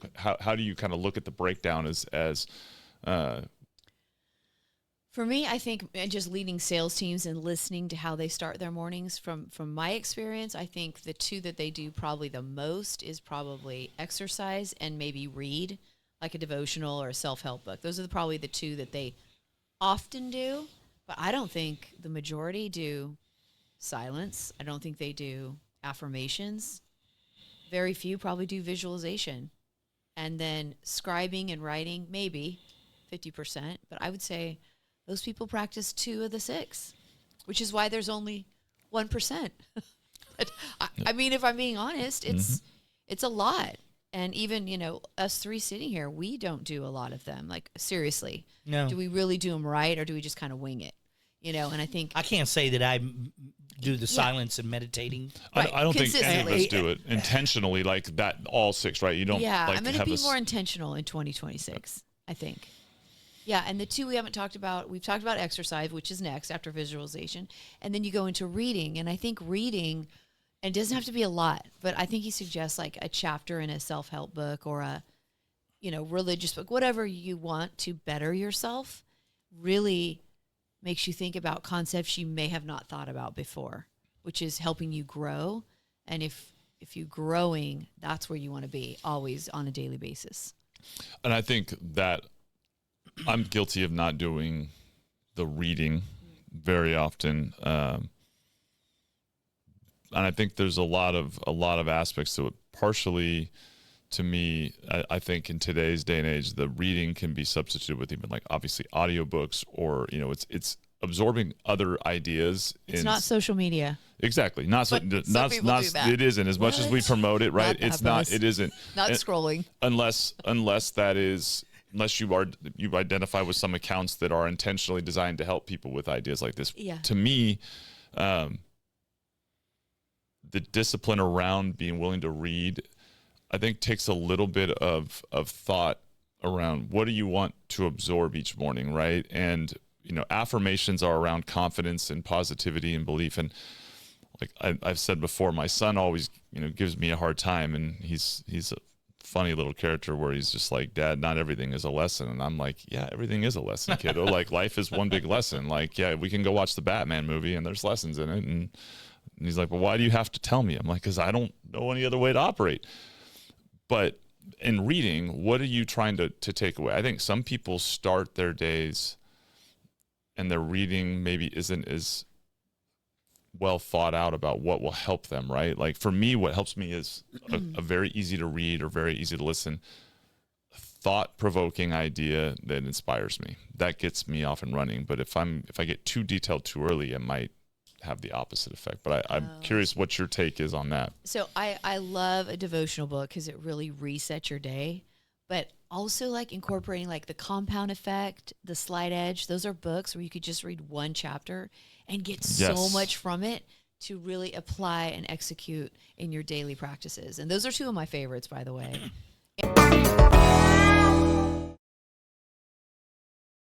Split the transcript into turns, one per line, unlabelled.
Like how do you kind of look at the breakdown as
For me, I think just leading sales teams and listening to how they start their mornings from my experience, I think the two that they do probably the most is probably exercise and maybe read like a devotional or a self-help book. Those are probably the two that they often do, but I don't think the majority do silence. I don't think they do affirmations. Very few probably do visualization. And then scribing and writing, maybe 50%, but I would say those people practice 2 of the 6, which is why there's only 1%. But I mean, if I'm being honest, it's a lot. And even, us 3 sitting here, we don't do a lot of them. Like, seriously.
No.
Do we really do them right, or do we just kind of wing it? And I think...
I can't say that I do the silence and meditating.
Right. I don't think any of us do it intentionally like that, all 6, right? You don't
I'm going to be more intentional in 2026, I think. Yeah, and the 2 we haven't talked about, we've talked about exercise, which is next after visualization, and then you go into reading, and I think reading, and it doesn't have to be a lot, but I think he suggests like a chapter in a self-help book or a, religious book, whatever you want to better yourself, really makes you think about concepts you may have not thought about before, which is helping you grow. And if you're growing, that's where you want to be always on a daily basis.
And I think that I'm guilty of not doing the reading very often. And I think there's a lot of aspects to it. Partially, to me, I think in today's day and age, the reading can be substituted with even like obviously audiobooks, or it's absorbing other ideas.
It's not social media.
Exactly. Not
some people do that.
It isn't, as much as we promote it, right? It's not. It isn't.
Not scrolling.
Unless you identify with some accounts that are intentionally designed to help people with ideas like this.
Yeah.
To me, the discipline around being willing to read, I think, takes a little bit of thought around what do you want to absorb each morning, right? And affirmations are around confidence and positivity and belief. And like I've said before, my son always gives me a hard time, and he's a funny little character where he's just like, Dad, not everything is a lesson. And I'm like, yeah, everything is a lesson, kiddo. Like, life is one big lesson. Like, yeah, we can go watch the Batman movie and there's lessons in it. And he's like, well, why do you have to tell me? I'm like, because I don't know any other way to operate. But in reading, what are you trying to take away? I think some people start their days and their reading maybe isn't as well thought out about what will help them, right? Like for me, what helps me is a very easy to read or very easy to listen, thought-provoking idea that inspires me. That gets me off and running. But if I get too detailed too early, it might have the opposite effect. But I'm curious what your take is on that.
So I love a devotional book because it really resets your day, but also like incorporating like the compound effect, the slight edge. Those are books where you could just read one chapter and get so much from it to really apply and execute in your daily practices. And those are 2 of my favorites, by the way.